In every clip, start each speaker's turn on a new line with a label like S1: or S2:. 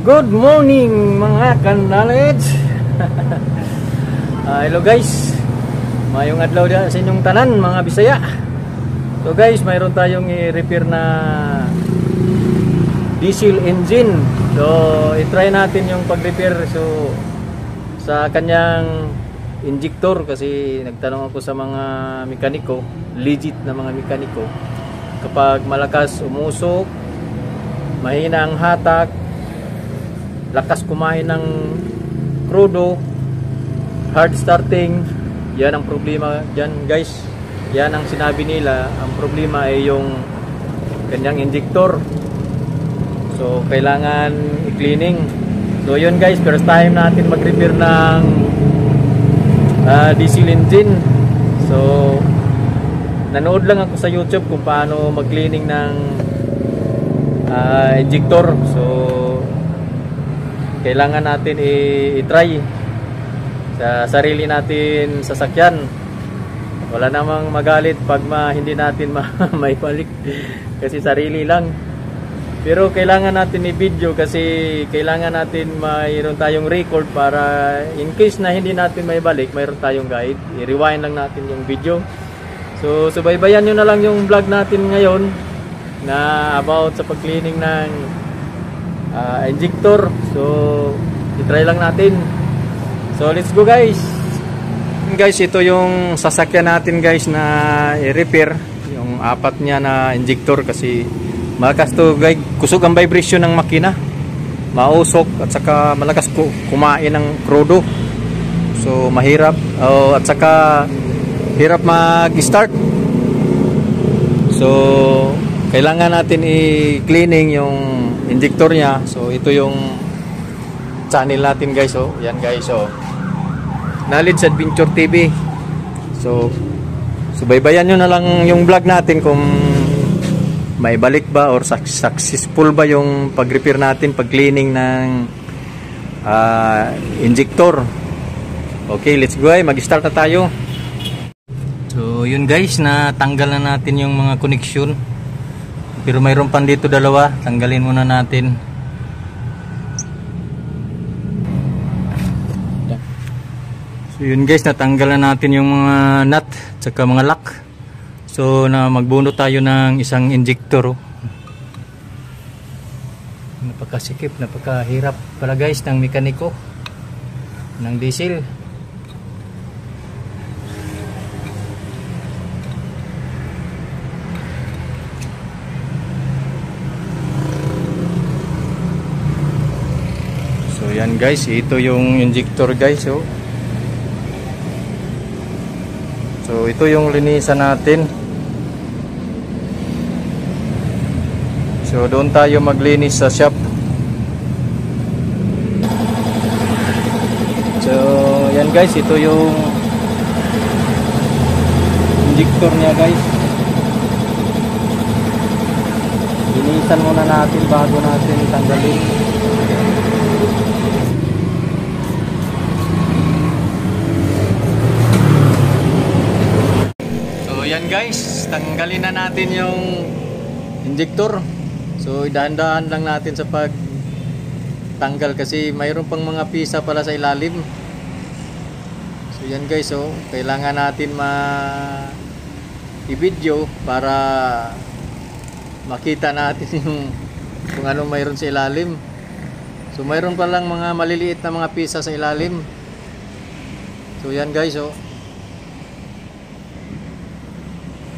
S1: Good morning mga knowledge. Hello guys, mayong adlaw dia sa inyong tanan mga Bisaya. So guys, mayroon tayong i-repair na diesel engine. So i-try natin yung pag-repair sa kanyang injector, kasi nagtanong ako sa mga mekaniko, legit na mga mekaniko, kapag malakas umusok, mahina ang hatak, lakas kumain ng crudo, hard starting, yan ang problema dyan guys. Yan ang sinabi nila, ang problema ay yung kanyang injector. So kailangan i-cleaning. So yun guys, first time natin mag-repair ng diesel engine. So nanood lang ako sa YouTube kung paano mag-cleaning ng injector. So kailangan natin i-try sa sarili natin sasakyan. Wala namang magalit pag hindi natin maibalik kasi sarili lang. Pero kailangan natin i-video kasi kailangan natin mayroon tayong record para in case na hindi natin maibalik, mayroon tayong guide. I-rewind lang natin yung video. So subaybayan nyo na lang yung vlog natin ngayon na about sa pag-cleaning ng injector. So i-try lang natin. So let's go guys. Guys, ito yung sasakyan natin guys na i-repair, yung apat niya na injector, kasi malakas to guys, kusog ang vibration ng makina, mausok at saka malakas kumain ng crudo. So mahirap at saka hirap mag-start. So kailangan natin i-cleaning yung injector niya. So ito yung channel natin guys. So yan guys, so Knowledge Adventure TV. So subaybayan nyo na lang yung vlog natin kung may balik ba or successful ba yung pag-repair natin, pag-cleaning ng injector. Okay, let's go. Mag-start na tayo. So yun guys, natanggal na natin yung mga connection. Pero mayroon pa dito dalawa, tanggalin muna natin. So yun guys, natanggal na natin yung mga nut tsaka mga lock. So na magbuno tayo ng isang injector. Napakasikip, napakahirap pala guys ng mekaniko ng diesel. So yan guys, ito yung injector guys. So ito yung linisan natin. So doon tayo maglinis sa shop. So yan guys, ito yung injector niya guys. Linisan muna natin bago natin tanggalin. Yan guys, tanggalin na natin yung injector. So dahan-dahan lang natin sa pagtanggal kasi mayroon pang mga pisa pala sa ilalim. So yan guys, so kailangan natin i-video para makita natin yung kung anong mayroon sa ilalim. So mayroon pa lang mga maliliit na mga pisa sa ilalim. So yan guys, so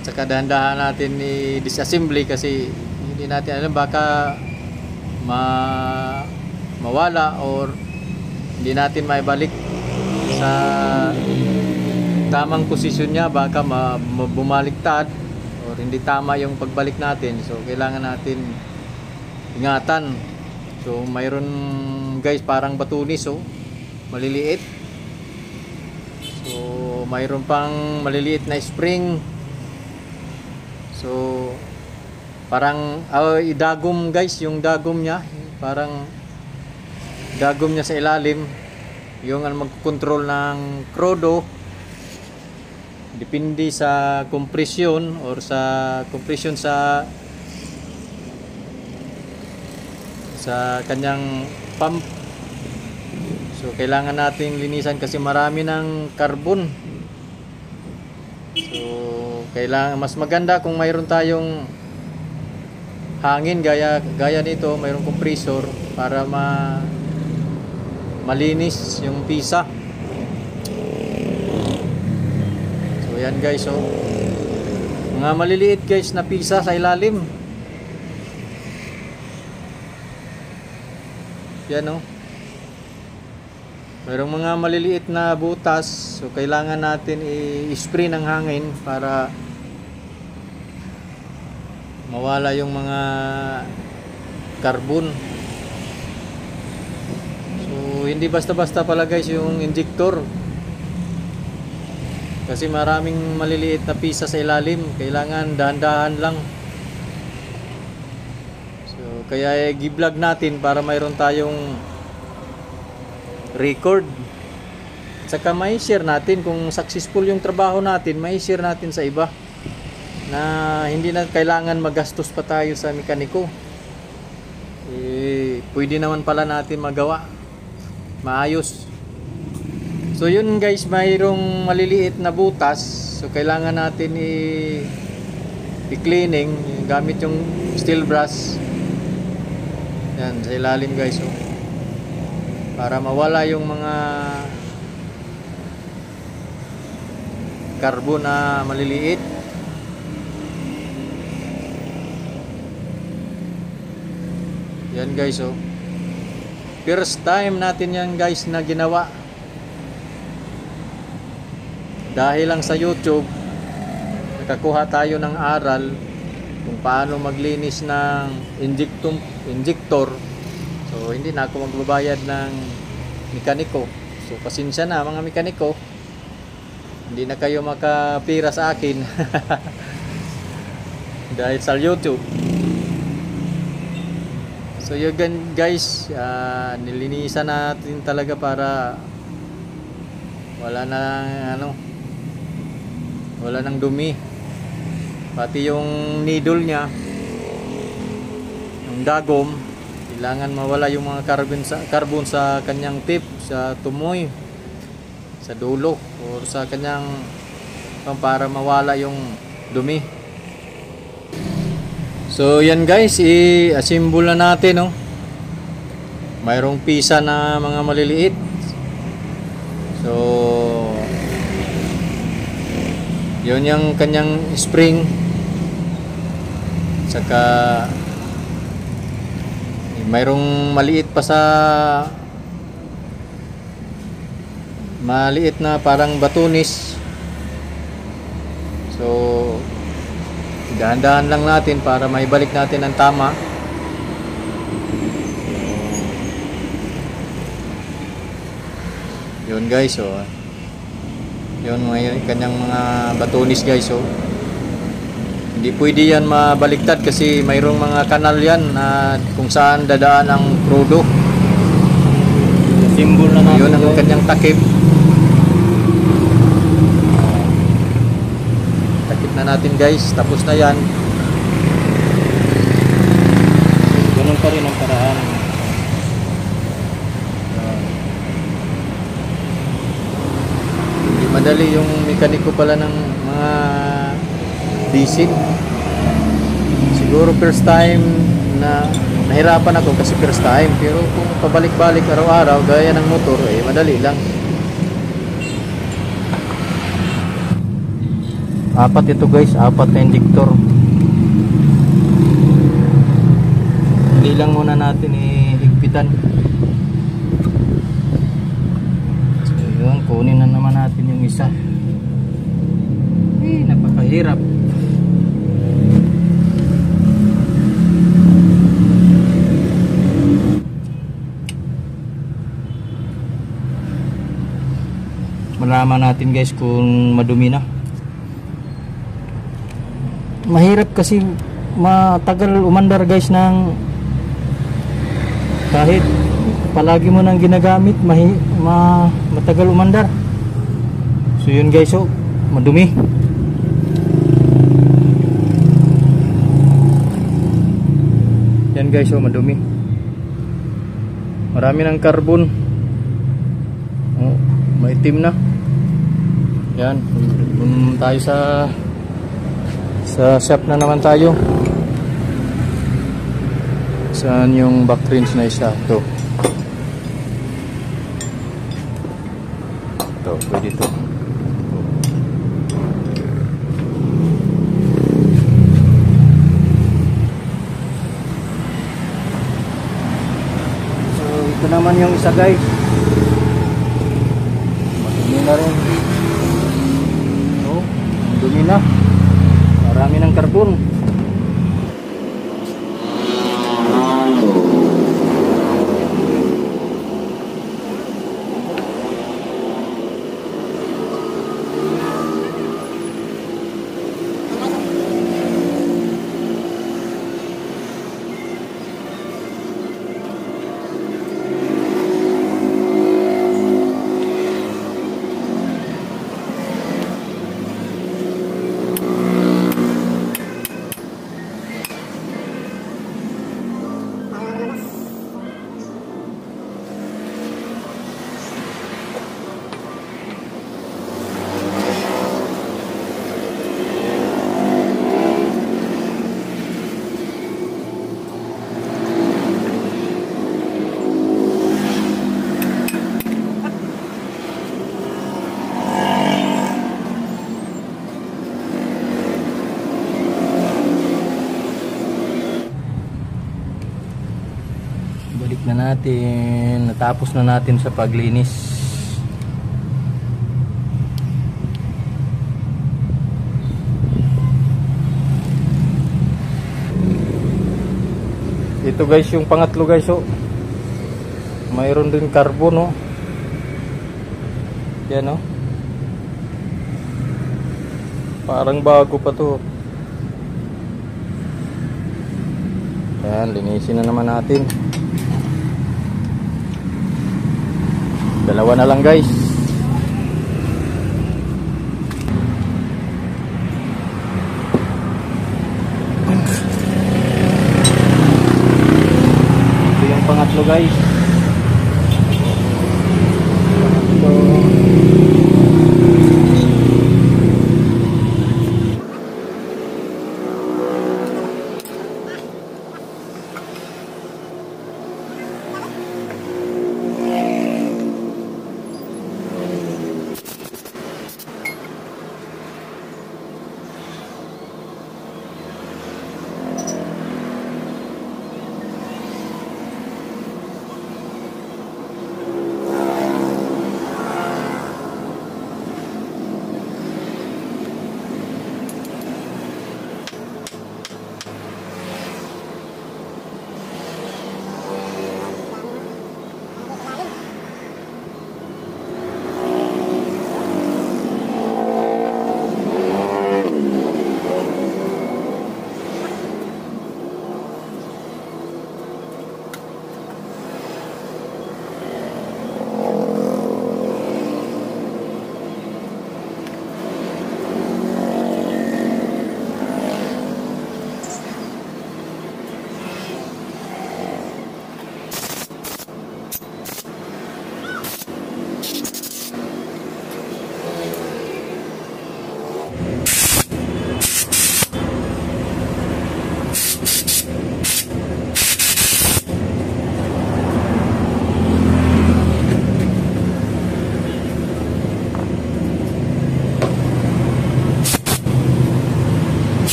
S1: saka dahan-dahan natin i-disassembly kasi hindi natin alam, baka mawala or hindi natin maibalik sa tamang posisyon niya, baka bumaliktad or hindi tama yung pagbalik natin. So kailangan natin ingatan. So mayroon guys parang batunis, so maliliit. So mayroon pang maliliit na spring. So parang idagom guys, yung dagom niya, parang dagom niya sa ilalim, yung magko-control ng crudo. Depende sa compression or sa compression sa sa kanyang pump. So kailangan natin linisan kasi marami ng carbon. So kailangan, mas maganda kung mayroon tayong hangin gaya nito, mayroong compressor para malinis yung pisa. So yan guys, so mga maliliit guys na pisa sa ilalim. Yan o. Mayroong mga maliliit na butas, so kailangan natin i-spray ng hangin para mawala yung mga carbon. So hindi basta-basta pala guys yung injector, kasi maraming maliliit na pisa sa ilalim, kailangan dahan-dahan lang. So kaya i-vlog natin para mayroon tayong record. Saka may share natin kung successful yung trabaho natin, may share natin sa iba na hindi na kailangan magastos pa tayo sa mekaniko. Pwede naman pala natin magawa maayos. So yun guys, mayroong maliliit na butas, so kailangan natin i-cleaning gamit yung steel brush. Yan sa ilalim guys, so para mawala yung mga carbon na maliliit. Yan guys, so first time natin yan guys na ginawa, dahil lang sa YouTube nakakuha tayo ng aral kung paano maglinis ng injector. So hindi na ako magbabayad ng mekaniko. So pasensya na mga mekaniko, hindi na kayo makapira sa akin dahil sa YouTube. So yun guys, nilinisan natin talaga para wala nang dumi. Pati yung needle nya, yung dagom, kailangan mawala yung mga carbon sa kanyang tip, sa tumoy, sa dulo, or sa kanyang para mawala yung dumi. So yan guys, i-assemble na natin, no? Mayroong pisa na mga maliliit. So yun yung kanyang spring, saka mayroong maliit pa sa maliit na parang batunis. So dahan-dahan lang natin para maibalik natin ang tama. Yun guys, so yun yung kanyang mga batunis guys. So hindi pwede yan mabaliktad kasi mayroong mga kanal yan na kung saan dadaan ang crudo. Simbol na natin yun ang kanyang takip. Takip na natin guys, tapos na yan. Ganun pa rin ang paraan. Hindi madali yung mekaniko pala ng mga diesel. Siguro first time na nahirapan ako kasi first time, pero kung pabalik-balik araw-araw gaya ng motor, madali lang. Apat ito guys, apat na injector. Hindi lang muna natin ihigpitan. So yun, kunin na naman natin yung isa. Napakahirap. Malaman natin guys kung madumi na. Mahirap kasi matagal umandar guys ng kahit palagi mo nang ginagamit, matagal umandar. So yun guys, so madumi. Yan guys, so madumi. Marami ng carbon. Oh, maitim na. Yan, tayo sa shop na naman tayo. Saan yung back range na isa? Ito. Ito, pwede ito. So, ito naman yung isa guys. Madumi na rin. No, madumi na. Marami ng carbon. Balik na natin. Natapos na natin sa paglinis. Ito guys yung pangatlo guys, oh. Mayroon din carbon, oh. Yan, oh. Parang bago pa to. Yan, linisin na naman natin. Dalawa na lang guys. Ito yung pangatlo guys.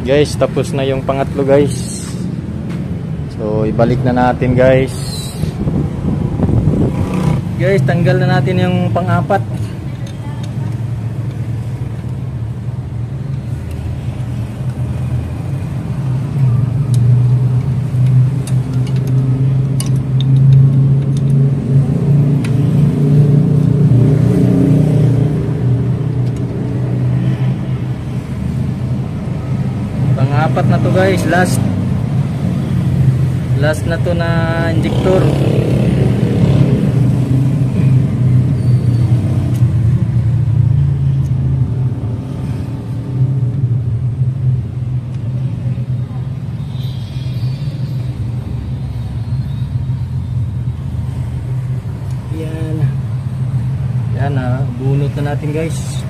S1: Guys, tapos na yung pangatlo guys. So ibalik na natin guys. Guys, tanggal na natin yung pang-apat. Pang-apat na to guys, Last na to na injector. Yan na, bunot na natin guys.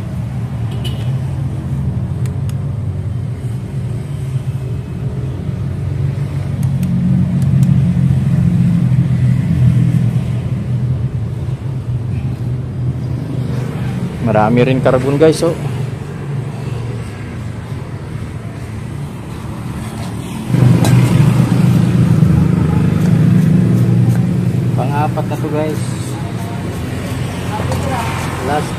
S1: Marami rin carbon guys, oh. Pang-apat na to guys. Last.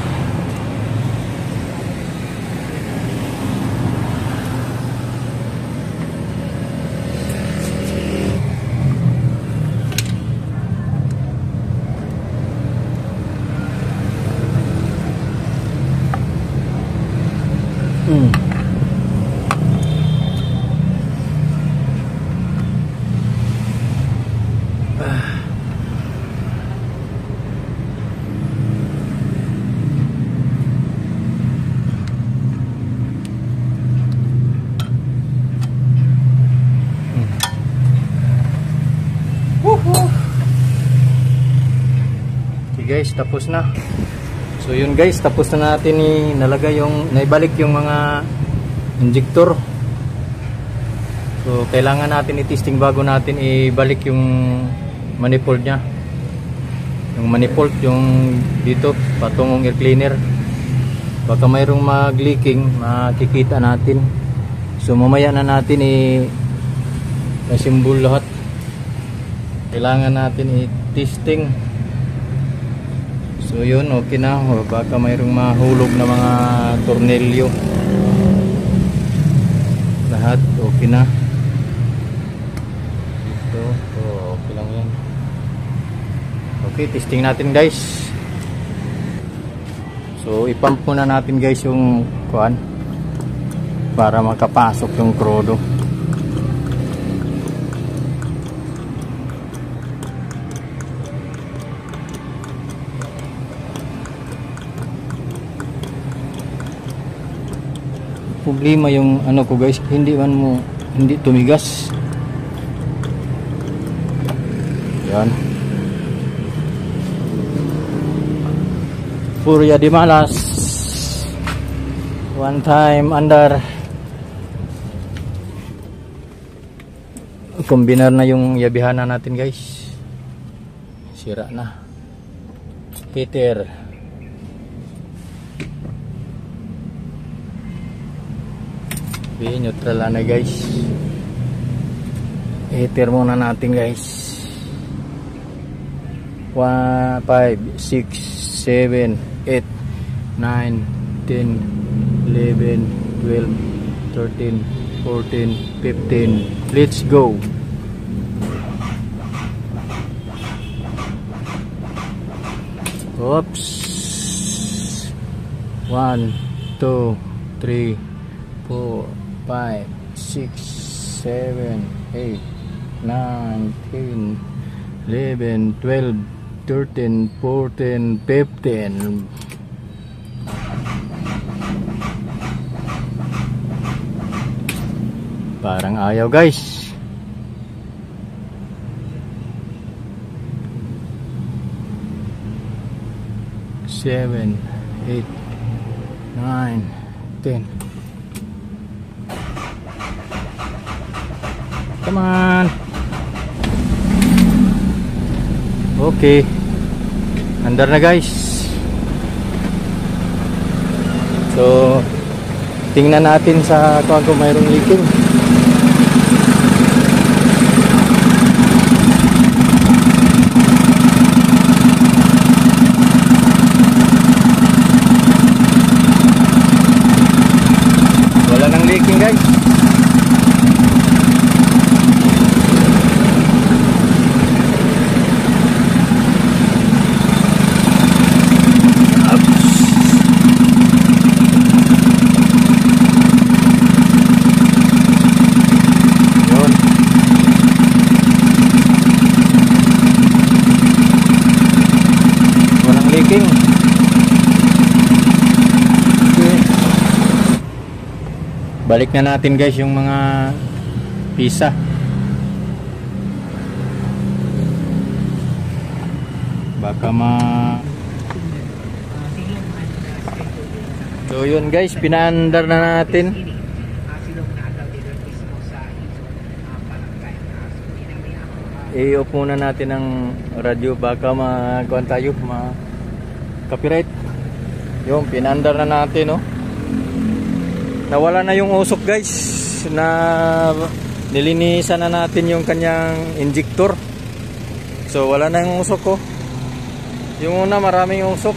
S1: Guys, tapos na. So yun guys, tapos na natin nalagay yung, naibalik yung mga injector. So kailangan natin i-testing bago natin ibalik yung manifold nya. Yung manifold, yung dito patungong air cleaner. Baka mayroong mag-leaking, makikita natin. So mamaya na natin i-symbol lahat. Kailangan natin i-testing. So yun, okay na. O, baka mayroong mahulog na mga tornilyo. Lahat okay na. Ito, okay lang yan. Okay, testing natin guys. So ipump muna natin guys yung kuan para makapasok yung krodo. Problema yung ano ko guys, hindi tumigas. Yan. Furia di malas. One time under. Kombinar na yung yabihana natin guys. Sira na. Heater. Neutral na guys. Heater muna natin guys. 1, 5, 6, 7, 8, 9, 10, 11, 12, 13, 14, 15. Let's go. Oops. 1, 2, 3, 4, 5, 6, 7, 8, 9, 10, 11, 12, 13, 14, 15. Parang ayaw guys. Seven, 8, 9, 10. Come on. Okay. Andar na guys. So tingnan natin sa kung mayroong leaking. Wala nang leaking guys. balik na natin guys yung mga pisa. Baka so yun guys, pinaandar na natin. I-off muna natin ang radyo, baka magkuhan tayo, copyright. Yung pinaandar na natin, no. Nawala na yung usok guys, na nilinisan na natin yung kanyang injector. So wala na yung usok ko. Yung una maraming usok,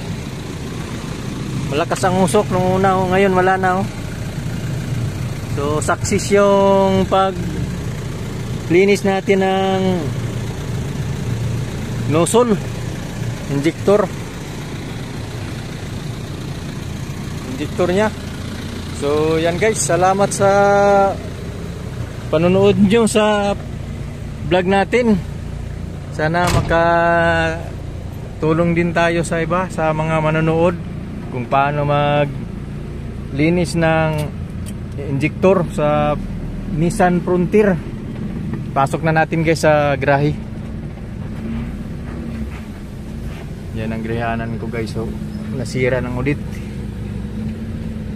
S1: malakas ang usok nung una, ngayon wala na. So success yung pag linis natin ng nozzle injector nya. So yan guys, salamat sa panonood nyo sa vlog natin. Sana makatulong din tayo sa iba, sa mga manonood, kung paano maglinis ng injector sa Nissan Frontier. Pasok na natin guys sa grahe. Yan ang grehanan ko guys. So, nasira ng ulit.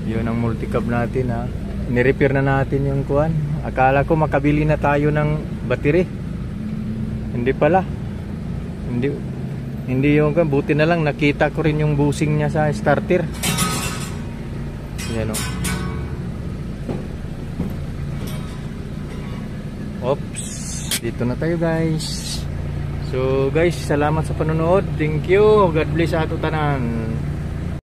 S1: Yun ang multicab natin, ha. Ni-repair na natin yung kuwan. Akala ko makabili na tayo ng battery. Hindi pala. Hindi yung kuwan. Buti na lang nakita ko rin yung busing niya sa starter. Yan o. Oops. Dito na tayo guys. So guys, salamat sa panonood. Thank you. God bless sa ato tanan.